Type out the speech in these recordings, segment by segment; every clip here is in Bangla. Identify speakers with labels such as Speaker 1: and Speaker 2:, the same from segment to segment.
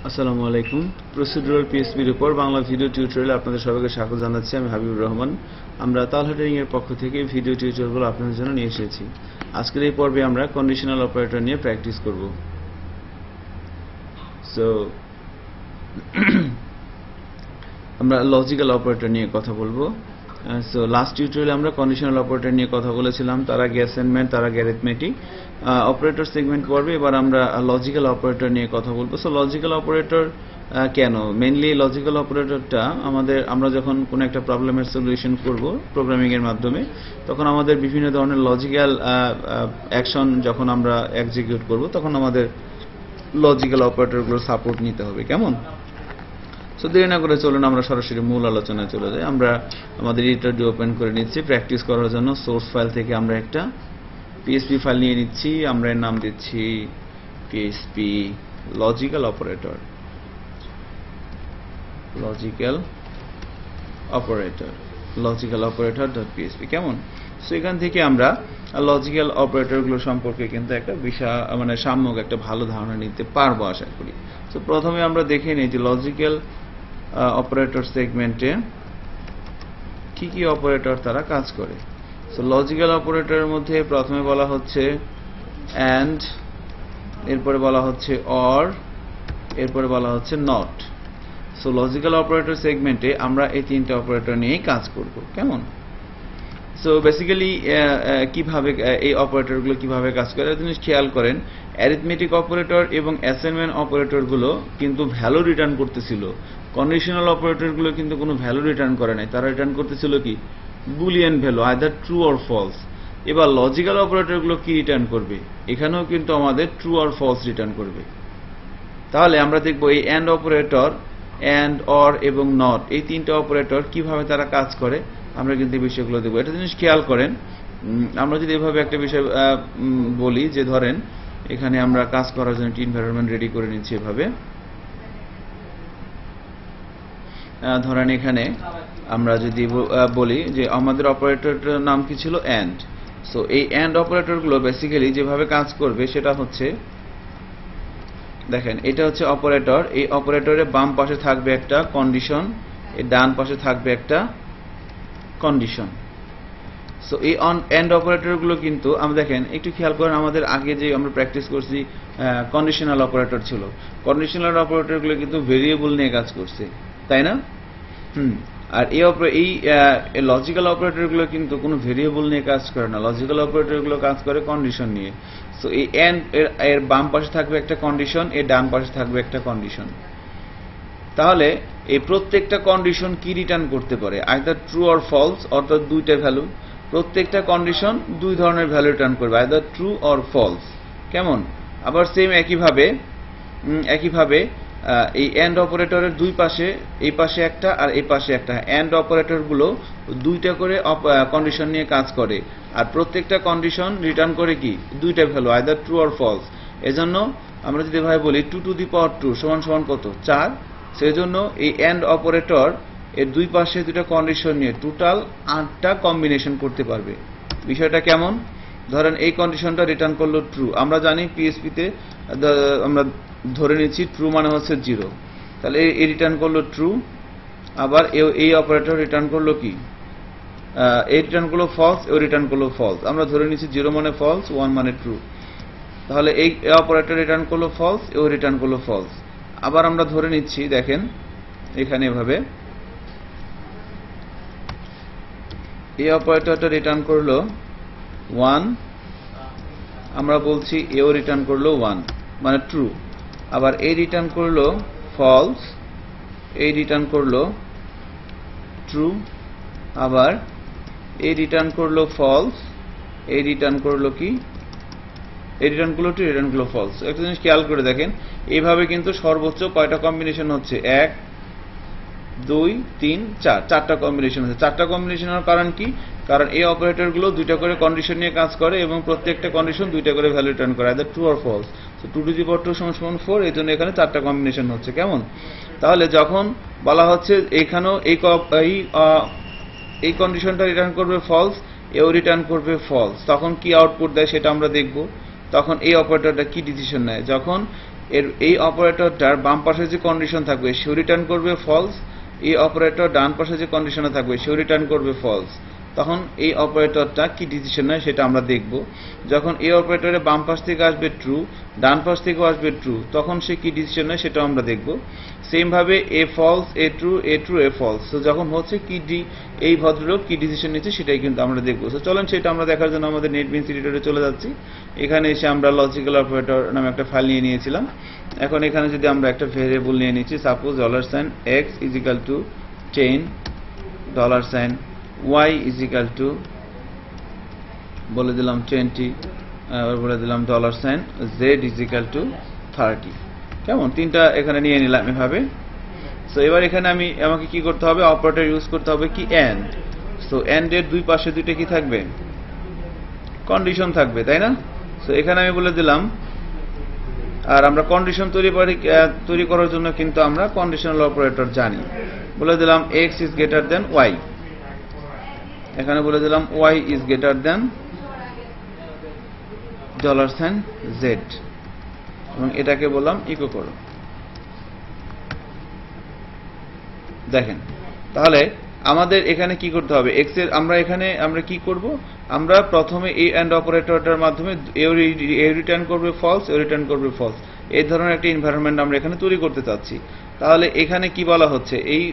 Speaker 1: আসসালামু আলাইকুম। প্রসিডিউরাল পিএসপির উপর বাংলা ভিডিও টিউটোরিয়ালে আপনাদের সবাইকে স্বাগত জানাচ্ছি। আমি হাবিবুর রহমান। আমরা তালহাটিং এর পক্ষ থেকে ভিডিও টিউটোরিয়ালগুলো আপনাদের জন্য নিয়ে এসেছি। আজকের এই পর্বে আমরা কন্ডিশনাল অপারেটর নিয়ে প্র্যাকটিস করব। সো আমরা লজিক্যাল অপারেটর নিয়ে কথা বলবো। সো লাস্ট টিউটোরিয়ালে আমরা কন্ডিশনাল অপারেটর নিয়ে কথা বলেছিলাম, তার আগে অ্যাসাইনমেন্ট, তার আগে অ্যারিথমেটিক। অপারেটর সেগমেন্ট পর্বে এবার আমরা লজিক্যাল অপারেটর নিয়ে কথা বলবো। সো লজিক্যাল অপারেটর কেন? মেইনলি লজিক্যাল অপারেটরটা আমরা যখন কোনো একটা প্রবলেমের সলিউশন করব প্রোগ্রামিং এর মাধ্যমে, তখন আমাদের বিভিন্ন ধরনের লজিক্যাল অ্যাকশন যখন আমরা এক্সিকিউট করব, তখন আমাদের লজিক্যাল অপারেটরগুলোর সাপোর্ট নিতে হবে। কেমন? সো দেরি না করে চলুন আমরা সরাসরি মূল আলোচনায় চলে যাই। আমরা আমাদের এডিটরটি ওপেন করে নিচ্ছি। প্র্যাকটিস করার জন্য সোর্স ফাইল থেকে আমরা একটা পিএসপি ফাইল নিয়ে নিচ্ছি। আমরা এর নাম দিচ্ছি PSP logical operator. Logical operator dot PSP. কেমন? সো এখান থেকে আমরা লজিক্যাল অপারেটরগুলো সম্পর্কে কিন্তু একটা সাম্যক একটা ভালো ধারণা নিতে পারবো আশা করি। তো প্রথমে আমরা দেখে নিই যে লজিক্যাল অপারেটর সেগমেন্টে কি কি অপারেটর তারা কাজ করে। সো লজিক্যাল অপারেটরের মধ্যে প্রথমে বলা হচ্ছে অ্যান্ড, এরপরে বলা হচ্ছে অর, এরপরে বলা হচ্ছে নট। সো লজিক্যাল অপারেটর সেগমেন্টে আমরা এই তিনটা অপারেটর নিয়েই কাজ করব। কেমন? সো বেসিক্যালি কিভাবে এই অপারেটরগুলো কিভাবে কাজ করে জিনিস খেয়াল করেন। অ্যারিথমেটিক অপারেটর এবং অ্যাসাইনমেন্ট অপারেটরগুলো কিন্তু ভ্যালু রিটার্ন করতেছিল। কন্ডিশনাল অপারেটরগুলো কিন্তু কোনো ভ্যালু রিটার্ন করে নাই, তারা রিটার্ন করতেছিল কি? Boolean value, either true or false. এবার লজিক্যাল অপারেটরগুলো কি রিটার্ন করবে? এখানেও কিন্তু আমাদের ট্রু অর ফলস রিটার্ন করবে। তাহলে আমরা দেখব এই অ্যান্ড অপারেটর, অ্যান্ড, অর এবং নট, এই তিনটা অপারেটর কিভাবে তারা কাজ করে আমরা কিন্তু এই বিষয়গুলো দেখব। একটা জিনিস খেয়াল করেন, আমরা যদি এভাবে একটা বিষয় বলি যে ধরেন এখানে আমরা কাজ করার জন্য একটি এনভায়রনমেন্ট রেডি করে নিচ্ছি। এভাবে ধরেন এখানে আমরা যদি বলি যে আমাদের অপারেটরটার নাম কি ছিল? অ্যান্ড। সো এই অ্যান্ড অপারেটরগুলো বেসিক্যালি যেভাবে কাজ করবে সেটা হচ্ছে, দেখেন এটা হচ্ছে অপারেটর। এই অপারেটরের বাম পাশে থাকবে একটা কন্ডিশন, এর ডান পাশে থাকবে একটা কন্ডিশন। সো এই এন্ড অপারেটরগুলো কিন্তু আমরা দেখেন একটু খেয়াল করেন, আমাদের আগে যে আমরা প্র্যাকটিস করছি কন্ডিশনাল অপারেটর ছিল। কন্ডিশনাল অপারেটরগুলো কিন্তু ভেরিয়েবল নিয়ে কাজ করছে, তাই না? আর এই লজিক্যাল অপারেটরগুলো কিন্তু কোনো ভেরিয়েবল নিয়ে কাজ করে না। লজিক্যাল অপারেটরগুলো কাজ করে কন্ডিশন নিয়ে। সো এই এন্ড এর বাম পাশে থাকবে একটা কন্ডিশন, এর ডান পাশে থাকবে একটা কন্ডিশন। তাহলে এই প্রত্যেকটা কন্ডিশন কি রিটার্ন করতে পারে? আইদার ট্রু অর ফলস, অর্থাৎ দুইটা ভ্যালু। প্রত্যেকটা কন্ডিশন দুই ধরনের ভ্যালু রিটার্ন করবে, আইদার ট্রু অর ফলস। কেমন? আবার সেম একইভাবে এই এন্ড অপারেটরের দুই পাশে, এই পাশে একটা আর এই পাশে একটা, এন্ড অপারেটরগুলো দুইটা করে কন্ডিশন নিয়ে কাজ করে, আর প্রত্যেকটা কন্ডিশন রিটার্ন করে কি? দুইটা value, either true or false. এজন্য আমরা যদি ভাই বলি 2 টু দি পাওয়ার 2 সমান সমান কত? 4। সেজন্য এই এন্ড অপারেটর এর দুই পাশে দুটো কন্ডিশন নিয়ে টোটাল 8টা কম্বিনেশন করতে পারবে। বিষয়টা কেমন? ধরেন এই কন্ডিশনটা রিটার্ন করলো ট্রু। আমরা জানি পিএসপিতে আমরা ধরে নিচ্ছি ট্রু মানে হচ্ছে 0। তাহলে এই রিটার্ন করলো ট্রু। আবার এই অপারেটর রিটার্ন করলো কি? এই রিটার্ন করলো ফলস, ও রিটার্ন করলো ফলস। আমরা ধরে নিচ্ছি 0 মানে ফলস, 1 মানে ট্রু। তাহলে এই অপারেটর রিটার্ন করলো ফলস, ও রিটার্ন করলো ফলস। আবার আমরা ধরে নিচ্ছি, দেখেন এখানে এভাবে এই অপারেটরটা রিটার্ন করলো 1, আমরা বলছি এও রিটার্ন করলো 1 মানে ট্রু। আবার এই রিটার্ন করলো ফলস, এই রিটার্ন করলো ট্রু। আবার এই রিটার্ন করলো ফলস, এই রিটার্ন করলো কি? এই রিটার্ন করলো ট্রু, রিটার্ন করলো ফলস। একটা জিনিস খেয়াল করে দেখেন, এইভাবে কিন্তু সর্বোচ্চ কয়টা কম্বিনেশন হচ্ছে? 1, 2, 3, 4, 4টা কম্বিনেশন হচ্ছে। 4টা কম্বিনেশন হওয়ার কারণ কি? কারণ এই অপারেটরগুলো দুইটা করে কন্ডিশন নিয়ে কাজ করে এবং প্রত্যেকটা কন্ডিশন দুইটা করে ভ্যালু রিটার্ন করে, either true or false. So 2 to the power 2 সমান 4, এই জন্য এখানে 4টা কম্বিনেশন হচ্ছে। কেমন? তাহলে যখন বলা হচ্ছে এখানেও এই কন্ডিশনটা রিটার্ন করবে ফলস, এও রিটার্ন করবে ফলস, তখন কি আউটপুট দেয় সেটা আমরা দেখব। তখন এই অপারেটরটা কি ডিসিশন নেয়? যখন এই অপারেটরটার বাম পাশে যে কন্ডিশন থাকবে সেও রিটার্ন করবে ফলস, এই অপারেটর ডান পাশে যে কন্ডিশনে থাকবে সেও রিটার্ন করবে ফলস। তখন এই অপারেটরটা কি ডিসিশন নেয় সেটা আমরা দেখব। যখন এই অপারেটরে বাম পাশ থেকে আসবে ট্রু, ডান পাশ থেকেও আসবে ট্রু, তখন সে কি ডিসিশন নেয় সেটাও আমরা দেখব। সেম ভাবে A false, A true, A true, A false. তো যখন হচ্ছে কি এই ভদ্রলোক কি ডিসিশন নিচ্ছে সেটাই কিন্তু আমরা দেখব। তো চলেন সেটা আমরা দেখার জন্য আমাদের নেটবিনস এডিটরে চলে যাচ্ছি। এখানে এসে আমরা লজিক্যাল অপারেটর নামে একটা ফাইল নিয়ে নিয়েছিলাম। এখন এখানে যদি আমরা একটা ভেরিয়েবল নিয়ে নিচ্ছি, suppose $x is equal to 10, $y is equal to বলে দিলাম 20, আবার বলে দিলাম $z is equal to 30। কেমন, তিনটা এখানে নিয়ে নিলাম এভাবে। সো এবার এখানে আমাকে কি করতে হবে, অপারেটর ইউজ করতে হবে কি এন্ড। সো এন্ড এর দুই পাশে দুইটা কি থাকবে, কন্ডিশন থাকবে, তাই না? সো এখানে আমি বলে দিলাম, আর আমরা কন্ডিশন তৈরি করার জন্য কিন্তু আমরা কন্ডিশনাল অপারেটর জানি। বলে দিলাম x is greater than y, এখানে বলে দিলাম y is greater than $z, এবং এটাকে বললাম ইকো করো। দেখেন, তাহলে আমাদের এখানে কি করতে হবে, x এর আমরা কি করব, আমরা প্রথমে এই এন্ড অপারেটরটার মাধ্যমে এ রিটার্ন করবে ফলস, এ রিটার্ন করবে ফলস, এই ধরনের একটা এনভায়রনমেন্ট আমরা এখানে তৈরি করতে চাচ্ছি। তাহলে এখানে কি বলা হচ্ছে, এই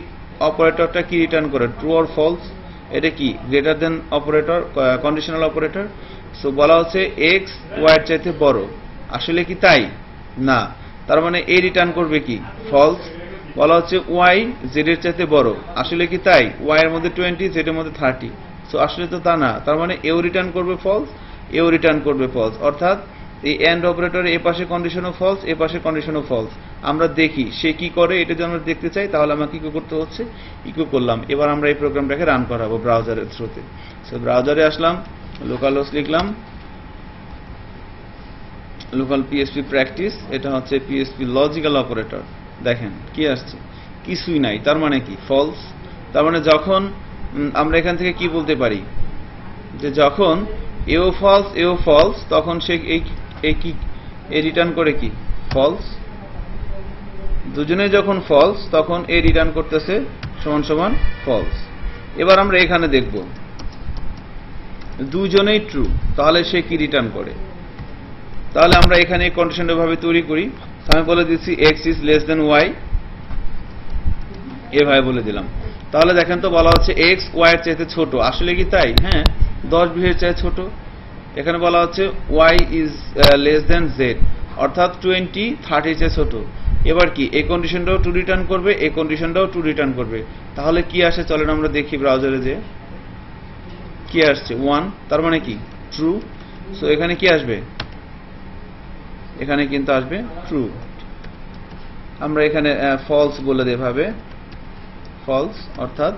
Speaker 1: অপারেটরটা কি রিটার্ন করে, ট্রু অর ফলস। এটা কি greater than operator, conditional operator. So বলা হচ্ছে x y এর চাইতে বড়, আসলে কি তাই না, তার মানে এ রিটার্ন করবে কি ফলস। বলা হচ্ছে y z এর চাইতে বড়, আসলে কি তাই, y এর মধ্যে 20, z এর মধ্যে 30। সো আসলে তো তা না, তার মানে এও রিটার্ন করবে ফলস, এও রিটার্ন করবে ফলস। অর্থাৎ এই এন্ড অপারেটরে এ পাশে কন্ডিশনও ফলস, এ পাশে কন্ডিশনও ফলস। আমরা দেখি সে কি করে, এটা যদি আমরা দেখতে চাই তাহলে আমাকে ইকো করতে হচ্ছে, ইকো করলাম। এবার আমরা এই প্রোগ্রামটাকে রান করাবো ব্রাউজারের থ্রুতে। সো ব্রাউজারে আসলাম, লোকালহোস্ট লিখলাম, লোকাল PHP প্র্যাকটিস, এটা হচ্ছে PHP লজিক্যাল অপারেটর। দেখেন কি আসছে, কিছুই নাই, তার মানে কি ফলস। তার মানে যখন আমরা এখান থেকে কি বলতে পারি, যে যখন এও ফলস এও ফলস, তখন সে এই রিটার্ন করে কি ফলস। দুজনে যখন ফলস, তখন এ রিটার্ন করতেছে সমান সমান ফলস। এবার আমরা এখানে দেখব দুজনেই ট্রু, তাহলে সে কি রিটার্ন করে। তাহলে আমরা এখানে এই কন্ডিশনটা ভাবে তৈরি করি। আমি বলে দিচ্ছি x is less than y, এভাবে বলে দিলাম। তাহলে দেখেন তো বলা হচ্ছে x y এর চাইতে ছোট, আসলে কি তাই, হ্যাঁ 10 এর চাইতে ছোট। এখানে বলা হচ্ছে y is less than z, অর্থাৎ 20 30 এর চেয়ে ছোট। এবার কি এই কন্ডিশনটাও ট্রু রিটার্ন করবে, এই কন্ডিশনটাও ট্রু রিটার্ন করবে। তাহলে কি আসে চলেন আমরা দেখি ব্রাউজারে, যে কি আসছে 1, তার মানে কি ট্রু। সো এখানে কি আসবে, এখানে কিন্তু আসবে ট্রু। আমরা এখানে ফলস বলে দেই ভাবে, ফলস অর্থাৎ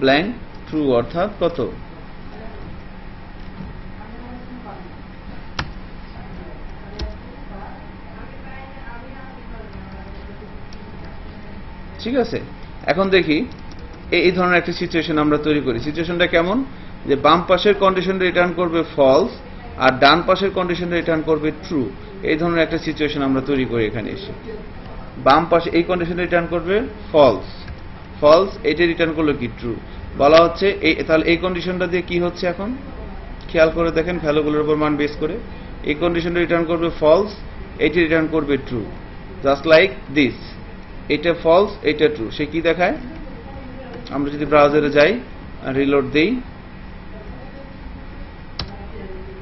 Speaker 1: ব্ল্যাঙ্ক, ট্রু অর্থাৎ কত। ঠিক আছে, এখন দেখি এই ধরনের একটা সিচুয়েশন আমরা তৈরি করি। সিচুয়েশনটা কেমন, যে বাম পাশের কন্ডিশন রিটার্ন করবে ফলস, আর ডান পাশের কন্ডিশন রিটার্ন করবে ট্রু। এই ধরনের একটা সিচুয়েশন আমরা তৈরি করি। এখানে এসে বাম পাশে এই কন্ডিশন রিটার্ন করবে ফলস, ফলস এটা রিটার্ন করলো কি ট্রু। বলা হচ্ছে তাহলে এই কন্ডিশনটা দিয়ে কি হচ্ছে, এখন খেয়াল করে দেখেন ভ্যালুগুলোর উপর মান বেস করে এই কন্ডিশনটা রিটার্ন করবে ফলস, এইটা রিটার্ন করবে ট্রু, জাস্ট লাইক দিস। এটা ফলস, এটা ট্রু। সে কি দেখায়, আমরা যদি ব্রাউজারে যাই আর রিলোড দেই,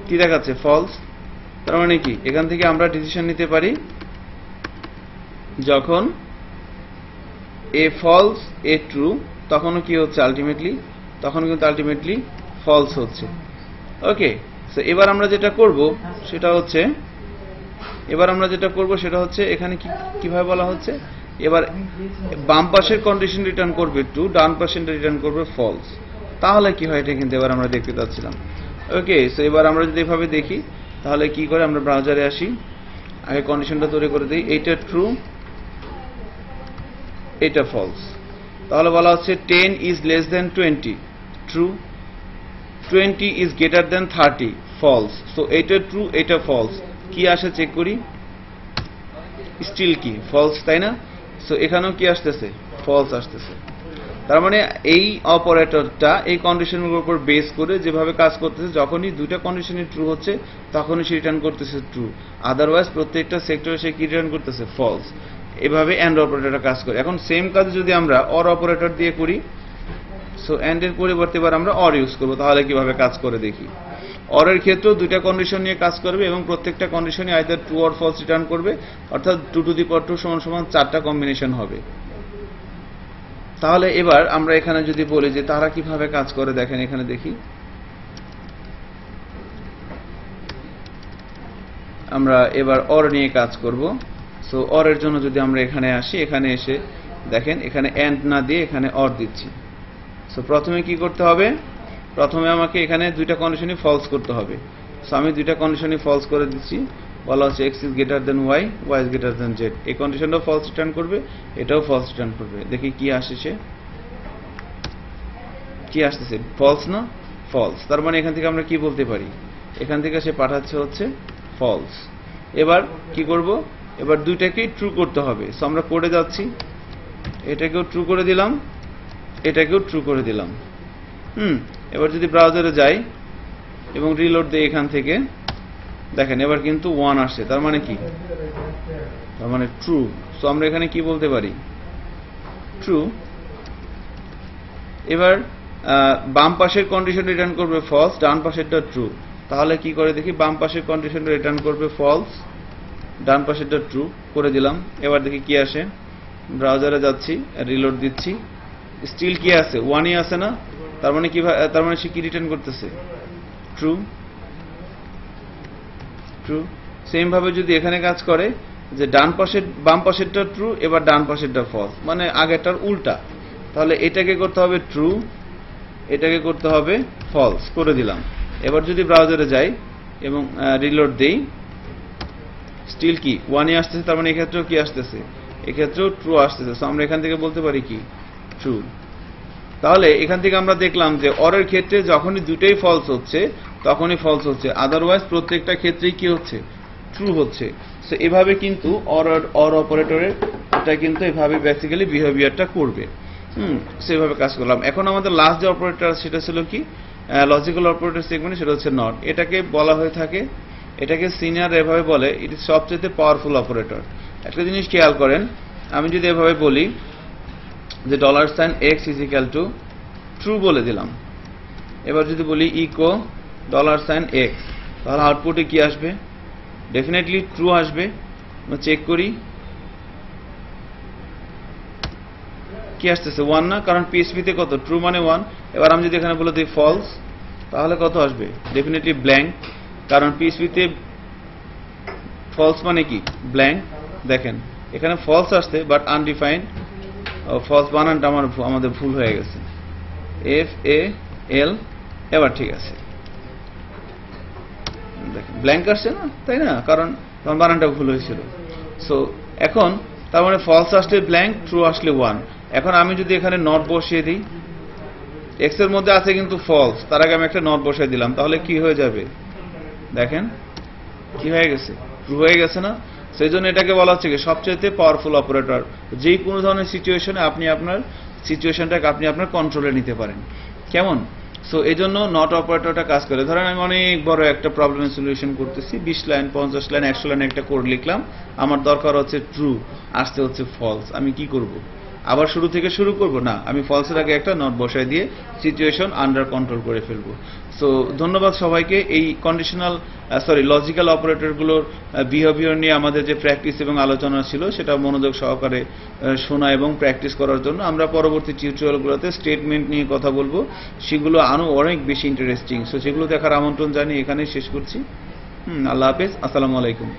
Speaker 1: কি দেখাচ্ছে ফলস। তার মানে কি এখান থেকে আমরা ডিসিশন নিতে পারি, যখন এ ফলস এ ট্রু, তখনও কি হচ্ছে আলটিমেটলি, তখন কিন্তু আলটিমেটলি ফলস হচ্ছে। ওকে, সো এবার আমরা যেটা করব সেটা হচ্ছে, এখানে কিভাবে বলা হচ্ছে, এবার বাম পাশের কন্ডিশন রিটার্ন করবে ট্রু, ডান পাশের রিটার্ন করবে ফলস। তাহলে কি হয় এটা কিন্তু এবার আমরা দেখতে পাচ্ছিলাম। ওকে, সো এবার আমরা যদি এভাবে দেখি তাহলে কি করে, আমরা ব্রাউজারে আসি, আগে কন্ডিশনটা তৈরি করে দিই, এইটা ট্রু, এটা ফলস। তাহলে বলা হচ্ছে 10 is less than 20, true. 20 is greater than 30, false. So এটা ট্রু, এটা ফলস। কি আসে চেক করি, স্টিল কি ফলস, তাই না? সো এখানেও কি আসতেছে? ফলস আসতেছে। তার মানে এই অপারেটরটা এই কন্ডিশনগুলোর উপর বেস করে যেভাবে কাজ করতেছে, যখনই দুইটা কন্ডিশনই ট্রু হচ্ছে তখনই সে রিটার্ন করতেছে ট্রু, আদারওয়াইজ প্রত্যেকটা সেক্টরে সে কি রিটার্ন করতেছে? ফলস। এভাবে অ্যান্ড অপারেটরটা কাজ করে। এখন সেম কাজ যদি আমরা অর অপারেটর দিয়ে করি, সো অ্যান্ড এর পরিবর্তে এবার আমরা অর ইউজ করবো, তাহলে কিভাবে কাজ করে দেখি। অর এর ক্ষেত্রেও দুইটা কন্ডিশন নিয়ে কাজ করবে এবং প্রত্যেকটা কন্ডিশনই either true or false return করবে, অর্থাৎ 2 টু দি পাওয়ার 2 সমান সমান 4টা কম্বিনেশন হবে। তাহলে এবার আমরা এখানে যদি বলি যে তারা কিভাবে কাজ করে, দেখেন এখানে দেখি। আমরা এবার অর নিয়ে কাজ করব। সো অর এর জন্য যদি আমরা এখানে আসি, এখানে এসে দেখেন এখানে অ্যান্ড না দিয়ে এখানে অর দিচ্ছি। সো প্রথমে কি করতে হবে? প্রথমে আমাকে এখানে দুইটা কন্ডিশনই ফলস করতে হবে। সো আমি দুইটা কন্ডিশনই ফলস করে দিচ্ছি। বলা হচ্ছে x is greater than y, y is greater than z। এই কন্ডিশনটাও ফলস রিটার্ন করবে, এটাও ফলস রিটার্ন করবে। দেখি কি আসছে, কি আসতেছে? ফলস না? ফলস। তার মানে এখান থেকে আমরা কি বলতে পারি? এখান থেকে সে পাঠাচ্ছে হচ্ছে ফলস। এবার কি করব? এবার দুইটাকেই ট্রু করতে হবে। সো আমরা কোডে যাচ্ছি, এটাকেও ট্রু করে দিলাম, এটাকেও ট্রু করে দিলাম। এবার যদি ব্রাউজারে যাই এবং রিলোড দেই এখান থেকে, দেখেন এবার কিন্তু 1 আসছে। তার মানে কি? তার মানে ট্রু। সো আমরা এখানে কি বলতে পারি? ট্রু। এবার বাম পাশের কন্ডিশন রিটার্ন করবে ফলস, ডান পাশেরটা ট্রু। তাহলে কি করে দেখি? বাম পাশের কন্ডিশনটা রিটার্ন করবে ফলস, ডান পাশেরটা ট্রু করে দিলাম। এবার দেখি কি আসে। ব্রাউজারে যাচ্ছি, রিলোড দিচ্ছি, স্টিল কি আছে? 1ই আছে না? তার মানে কি? তার মানে সে কি রিটার্ন করতেছে? ট্রু। ট্রু। সেম ভাবে যদি এখানে কাজ করে যে বাম পাশেরটা ট্রু, এবার ডান পাশেরটা ফলস, মানে আগেরটার উল্টা, তাহলে এটাকে করতে হবে ট্রু, এটাকে করতে হবে ফলস করে দিলাম। এবার যদি ব্রাউজারে যাই এবং রিলোড দেই, স্টিল কি 1ই আসতেছে। তার মানে এক্ষেত্রেও কি আসতেছে? এক্ষেত্রেও ট্রু আসতেছে। সো আমরা এখান থেকে বলতে পারি কি? ট্রু। তাহলে এখান থেকে আমরা দেখলাম যে অরের ক্ষেত্রে যখনই দুটোই ফলস হচ্ছে তখনই ফলস হচ্ছে, আদারওয়াইজ প্রত্যেকটা ক্ষেত্রেই কি হচ্ছে? ট্রু হচ্ছে। সো এভাবে কিন্তু অর অপারেটরের এটা কিন্তু এভাবে বেসিক্যালি বিহেভিয়ারটা করবে। সেভাবে কাজ করলাম। এখন আমাদের লাস্ট যে অপারেটর সেটা ছিল কি? লজিক্যাল অপারেটর সেগমেন্ট, সেটা হচ্ছে নট। এটাকে বলা হয়ে থাকে, এটাকে সিনিয়র এভাবে বলে, এটি সবচেয়ে পাওয়ারফুল অপারেটর। একটা জিনিস খেয়াল করেন, আমি যদি এভাবে বলি যে $x = ট্রু বলে দিলাম, এবার যদি বলি ইকো $x, তাহলে আউটপুটে কি আসবে? ডেফিনেটলি ট্রু আসবে। আমরা চেক করি কি আসতেছে? 1 না? কারণ PHP তে কত? ট্রু মানে 1। এবার আমি যদি এখানে বলে দিই ফলস, তাহলে কত আসবে? ডেফিনেটলি ব্ল্যাঙ্ক, কারণ PHP তে ফলস মানে কি? ব্ল্যাঙ্ক। দেখেন এখানে ফলস আসছে বাট আনডিফাইন্ড। ফলস বানানটা আমাদের ভুল হয়ে গেছে, FAL। এবার ঠিক আছে, দেখেন ব্ল্যাঙ্ক আসছে না, তাই না? কারণ বানানটা ভুল হয়েছিল। সো এখন তার মানে ফলস আসলে ব্ল্যাঙ্ক, ট্রু আসলে 1। এখন আমি যদি এখানে নট বসিয়ে দিই, এক্স এর মধ্যে আছে কিন্তু ফলস, তার আগে আমি একটা নট বসিয়ে দিলাম, তাহলে কি হয়ে যাবে? দেখেন কি হয়ে গেছে? ট্রু হয়ে গেছে না? সেই জন্য এটাকে বলা হচ্ছে কি সবচেয়ে পাওয়ারফুল অপারেটর। যেই কোনো ধরনের সিচুয়েশনে আপনি আপনার সিচুয়েশনটাকে আপনি আপনার কন্ট্রোলে নিতে পারেন। কেমন? সো এই জন্য নট অপারেটরটা কাজ করে। ধরেন আমি অনেক বড় একটা প্রবলেমের সলিউশন করতেছি, 20 লাইন, 50 লাইন, 100 লাইন একটা কোড লিখলাম, আমার দরকার হচ্ছে ট্রু, আসতে হচ্ছে ফলস। আমি কি করব? আবার শুরু থেকে শুরু করব না, আমি ফলসের আগে একটা নট বসাই দিয়ে সিচুয়েশন আন্ডার কন্ট্রোল করে ফেলবো। সো ধন্যবাদ সবাইকে। এই লজিক্যাল অপারেটরগুলোর বিহেভিয়ার নিয়ে আমাদের যে প্র্যাকটিস এবং আলোচনা ছিল সেটা মনোযোগ সহকারে শোনা এবং প্র্যাকটিস করার জন্য আমরা পরবর্তী টিউটোরিয়ালগুলোতে স্টেটমেন্ট নিয়ে কথা বলবো, সেগুলো আরও অনেক বেশি ইন্টারেস্টিং। সো সেগুলো দেখার আমন্ত্রণ জানিয়ে এখানেই শেষ করছি। আল্লাহ হাফেজ, আসসালামু আলাইকুম।